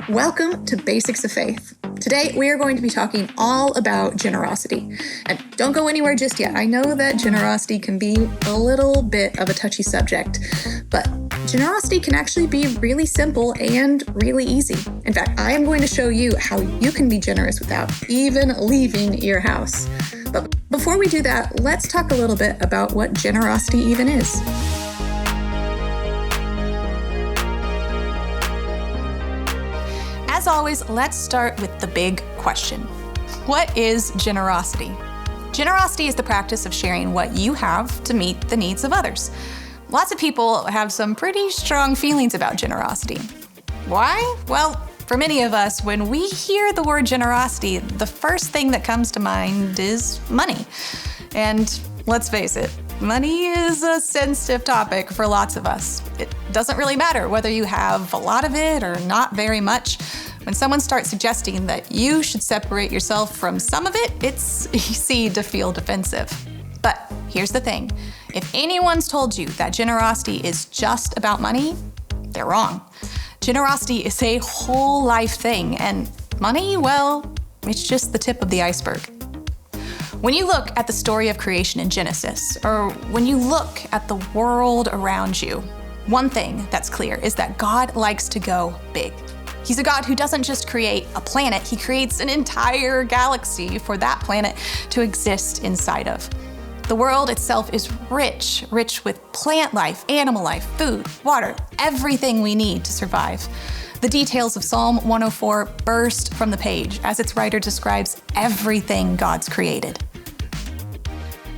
Welcome to Basics of Faith. Today, we are going to be talking all about generosity. And don't go anywhere just yet. I know that generosity can be a little bit of a touchy subject, but generosity can actually be really simple and really easy. In fact, I am going to show you how you can be generous without even leaving your house. But before we do that, let's talk a little bit about what generosity even is. As always, let's start with the big question. What is generosity? Generosity is the practice of sharing what you have to meet the needs of others. Lots of people have some pretty strong feelings about generosity. Why? Well, for many of us, when we hear the word generosity, the first thing that comes to mind is money. And let's face it, money is a sensitive topic for lots of us. It doesn't really matter whether you have a lot of it or not very much. When someone starts suggesting that you should separate yourself from some of it, it's easy to feel defensive. But here's the thing. If anyone's told you that generosity is just about money, they're wrong. Generosity is a whole life thing, and money, well, it's just the tip of the iceberg. When you look at the story of creation in Genesis, or when you look at the world around you, one thing that's clear is that God likes to go big. He's a God who doesn't just create a planet, he creates an entire galaxy for that planet to exist inside of. The world itself is rich with plant life, animal life, food, water, everything we need to survive. The details of Psalm 104 burst from the page as its writer describes everything God's created.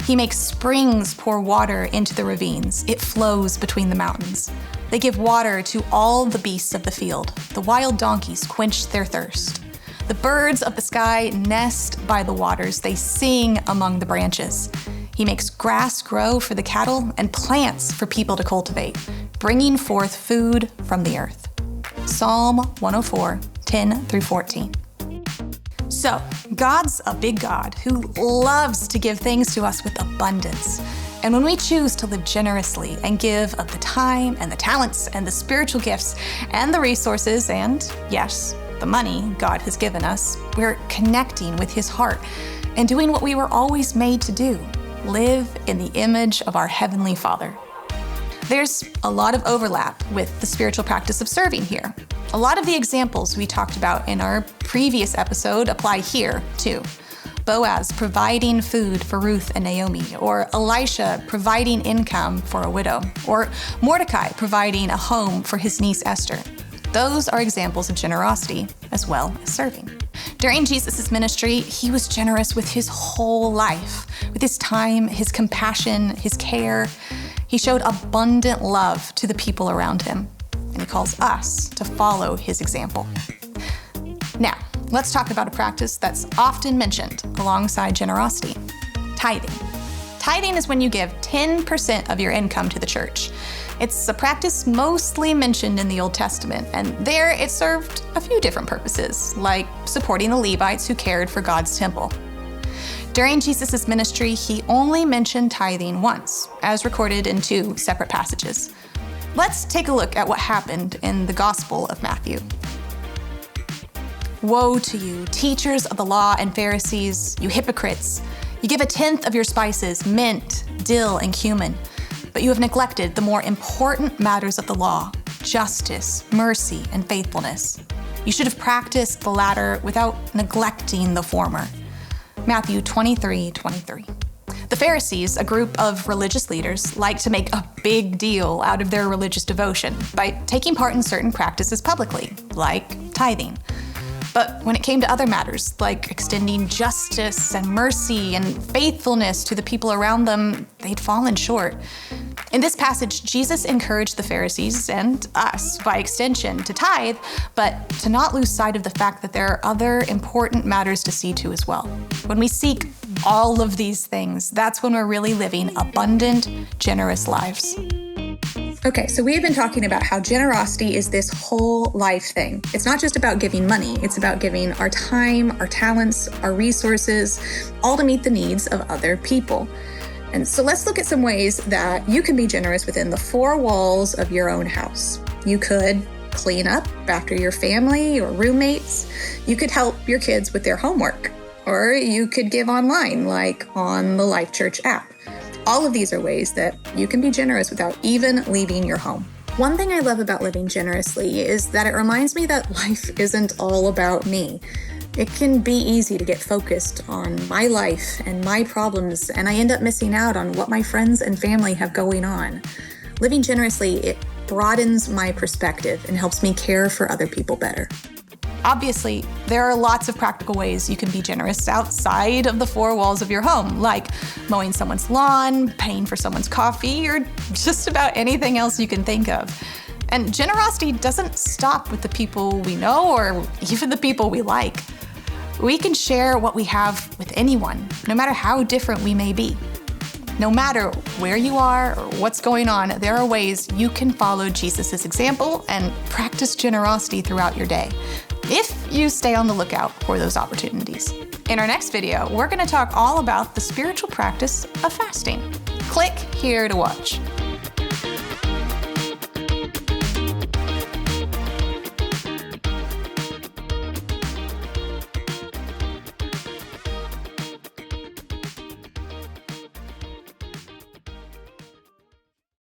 He makes springs pour water into the ravines. It flows between the mountains. They give water to all the beasts of the field. The wild donkeys quench their thirst. The birds of the sky nest by the waters. They sing among the branches. He makes grass grow for the cattle and plants for people to cultivate, bringing forth food from the earth. Psalm 104, 10 through 14. So, God's a big God who loves to give things to us with abundance. And when we choose to live generously and give of the time and the talents and the spiritual gifts and the resources and, yes, the money God has given us, we're connecting with His heart and doing what we were always made to do, live in the image of our Heavenly Father. There's a lot of overlap with the spiritual practice of serving here. A lot of the examples we talked about in our previous episode apply here, too. Boaz providing food for Ruth and Naomi, or Elisha providing income for a widow, or Mordecai providing a home for his niece Esther. Those are examples of generosity as well as serving. During Jesus' ministry, he was generous with his whole life, with his time, his compassion, his care. He showed abundant love to the people around him, and he calls us to follow his example. Now, let's talk about a practice that's often mentioned alongside generosity: tithing. Tithing is when you give 10% of your income to the church. It's a practice mostly mentioned in the Old Testament, and there it served a few different purposes, like supporting the Levites who cared for God's temple. During Jesus' ministry, he only mentioned tithing once, as recorded in 2 separate passages. Let's take a look at what happened in the Gospel of Matthew. Woe to you, teachers of the law and Pharisees, you hypocrites! You give 1/10 of your spices, mint, dill, and cumin, but you have neglected the more important matters of the law: justice, mercy, and faithfulness. You should have practiced the latter without neglecting the former. Matthew 23:23. The Pharisees, a group of religious leaders, liked to make a big deal out of their religious devotion by taking part in certain practices publicly, like tithing. But when it came to other matters, like extending justice and mercy and faithfulness to the people around them, they'd fallen short. In this passage, Jesus encouraged the Pharisees, and us by extension, to tithe, but to not lose sight of the fact that there are other important matters to see to as well. When we seek all of these things, that's when we're really living abundant, generous lives. Okay, so we have been talking about how generosity is this whole life thing. It's not just about giving money, it's about giving our time, our talents, our resources, all to meet the needs of other people. And so let's look at some ways that you can be generous within the 4 walls of your own house. You could clean up after your family or roommates. You could help your kids with their homework, or you could give online, like on the Lifechurch app. All of these are ways that you can be generous without even leaving your home. One thing I love about living generously is that it reminds me that life isn't all about me. It can be easy to get focused on my life and my problems, and I end up missing out on what my friends and family have going on. Living generously, it broadens my perspective and helps me care for other people better. Obviously, there are lots of practical ways you can be generous outside of the four walls of your home, like mowing someone's lawn, paying for someone's coffee, or just about anything else you can think of. And generosity doesn't stop with the people we know or even the people we like. We can share what we have with anyone, no matter how different we may be. No matter where you are or what's going on, there are ways you can follow Jesus' example and practice generosity throughout your day, if you stay on the lookout for those opportunities. In our next video, we're going to talk all about the spiritual practice of fasting. Click here to watch.